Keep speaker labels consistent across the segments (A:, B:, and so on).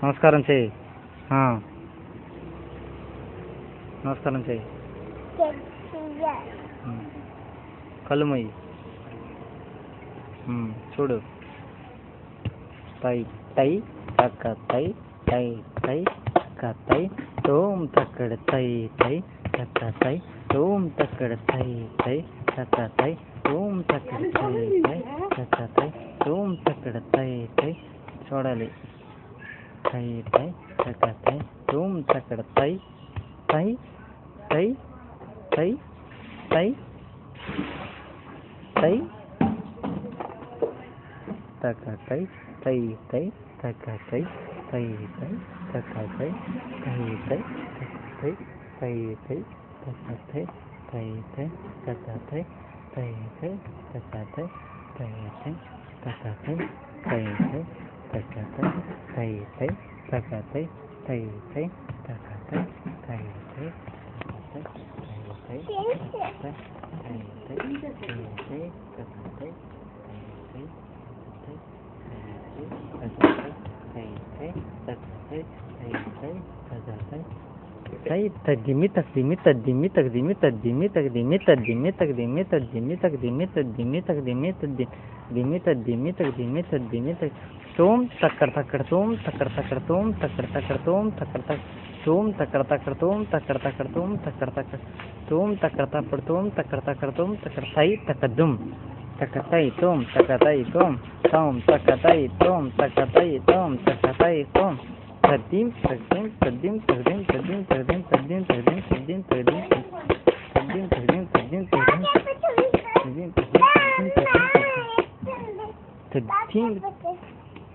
A: నమస్కారం చెయ్యి. నమస్కారం చెయ్యి. కళ్ళు మొయ్యి. చూడు. తై తై తక్క తై తై తై తక్క తై తోం తక్కడ తై తై తక్క తై తోం తక్కడ తై తై తక్క తై తోం తక్కడ తై తై తక్క తై తోం తక్కడ తై తై. చూడాలి. తై తై తక్క తై తోం తక్కడ తై తై తై తై తై తై తక్క తై తై తై తక్క తై తై తై తక్క తై తై తై తై తై తై తక్క తై తై తై తక్క తై తై తై తక్క తై తై తై తక్క తై తై తై తక్క తై తై తై తక్క తై తై తై తక్క తై తై తై తగ్గిమి తగ్గిమి తగ్గిమి తగ్గిమి తగ్గిమి తగ్గిమి తగ్గిమి తగ్గిమి తగ్గిమి తగ్గిమి తగ్గిమి తగ్గిమి తగ్గిమి తగ్గిమి తగ్గిమి తగ్గిమి తోం తక్కడ తక్కడ తోం తక్కడ తక్కడ తోం తక్కడ తక్కడ తోం తక్కడ తక్క తోం తక్కడ తక్కడ తోం తక్కడ తక్కడ తోం తక్కడ తక్కడ తోం తక్కడ తప్పుడు తోం తక్కడ తక్కడ తోం తక్కడ తై తక్కదుం తక్క తై తోం తక్క తై తోం తోం తక్క తై తోం తక్క తై తోం తక్క తై తోం తద్దిం తద్దిం తద్దిం తద్దిం తద్దిం తద్దిం తద్దిం తద్దిం తద్దిం తద్దిం తద్దిం తద్దిం తద్దిం తద్దిం తద్దిం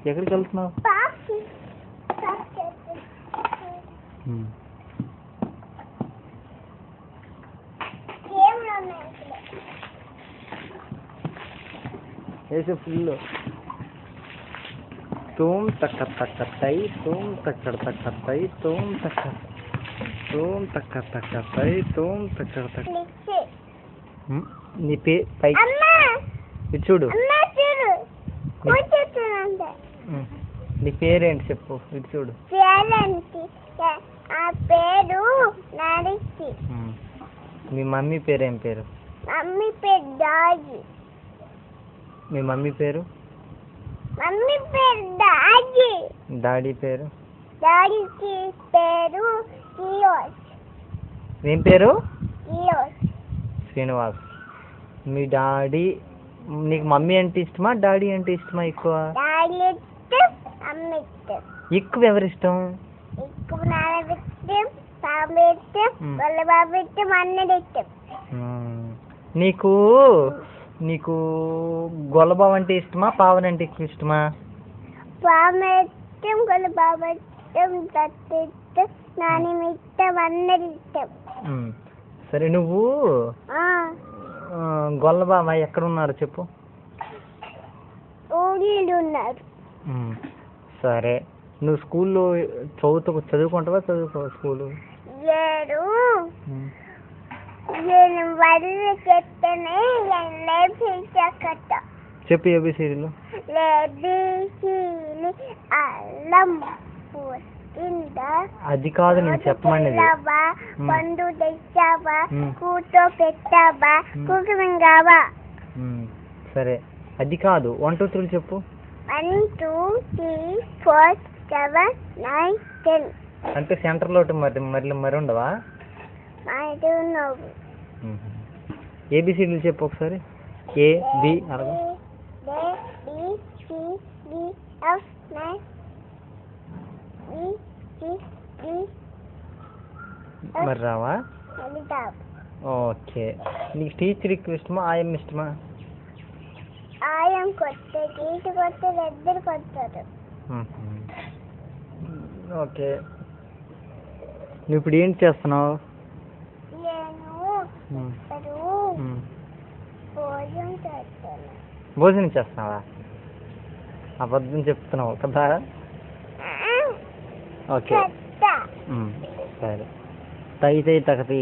A: ఎక్కడికి వెళ్తున్నావు? ऐसे फुल तुम तक तई तुम तक तई तुम तक तई तुम तक नी पे पै చూడు నీ పేరేంటి చెప్పు. ఇటు చూడు. మీ మమ్మీ పేరు ఏం పేరు?
B: మమ్మీ పేరు డాడీ.
A: మీ మమ్మీ పేరు?
B: మమ్మీ పేరు డాడీ.
A: డాడీ పేరు?
B: డాడీకి పేరు శ్రీనివాస్.
A: ఏం పేరు?
B: శ్రీనివాస్.
A: శ్రీనివాస్. మీ డాడీ నీకు మమ్మీ అంటే ఇష్టమా డాడీ అంటే ఇష్టమా ఎక్కువ?
B: డాడీ ఇష్టం, మమ్మీ ఇష్టం.
A: ఎక్కువ ఎవరి ఇష్టం?
B: ఎక్కువ నాన్న ఇష్టం, బాబు ఇష్టం, వాళ్ళ బాబు ఇష్టం, అన్నది ఇష్టం.
A: నీకు నీకు గొల్లబాబు అంటే ఇష్టమా పావని అంటే ఎక్కువ ఇష్టమా?
B: పావని ఇష్టం, గొల్ల బాబు ఇష్టం, దత్త ఇష్టం, నాని ఇష్టం, అన్నది ఇష్టం.
A: సరే నువ్వు గొల్లబాబు ఎక్కడ ఉన్నారు చెప్పు.
B: ఊళ్ళో ఉన్నారు.
A: సరే నువ్వు స్కూల్లో చదువుకుంటావా చదువుకోవా స్కూలు?
B: నేను వదిలి చెప్తానే
A: చెప్పు ఏబిసిడీలు. అది కాదు నేను చెప్పమనేది.
B: పండు తెచ్చావా, కూతో పెట్టావా, కుటుంబావా.
A: సరే అది కాదు 1 2 3 చెప్పు.
B: 1 2 3 4 7 9 10.
A: అంటే సెంటర్లో మరి ఉండవా? ఏబిసిడీలు చెప్పు ఒకసారి. ఏ బి అరగా మరి రావా? ఓకే. నీకు టీచర్ ఎక్కువ ఇష్టమా ఆయం ఇష్టమా?
B: ఆయం కొట్టే టీచర్ కొట్టే ఇద్దరు కొట్టారు.
A: ఓకే. నువ్వు ఇప్పుడు ఏం చేస్తున్నావు? భోజనం చేస్తున్నావా? అబద్ధం చెప్తున్నావు కదా? ఓకే సరే. తై తై తకతి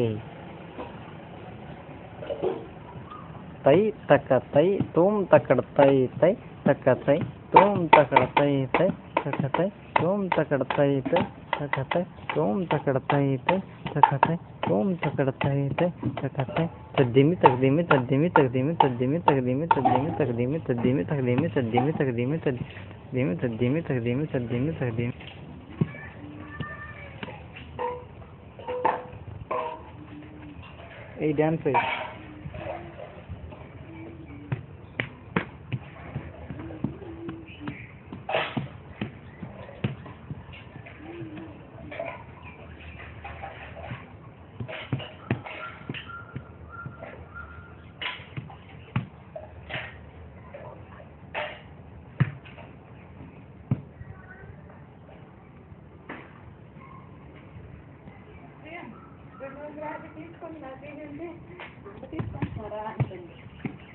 A: తై తక్క తై తోం తక్కడ తై తై తక్క తై తోం తక్కడ తై తై తక్క తై తోం తకడతైతే తకతై తోం తకడతైతే తకతై తోం తకడతైతే తకతై తద్దిమి తగదిమి తద్దిమి తగదిమి తద్దిమి తగదిమి తద్దిమి తగదిమి తద్దిమి తగదిమి తద్దిమి తగదిమి తద్దిమి తద్దిమి తగదిమి తద్దిమి తగదిమి ఈ డాన్స్
C: తీసుకొని తీసుకుంటారా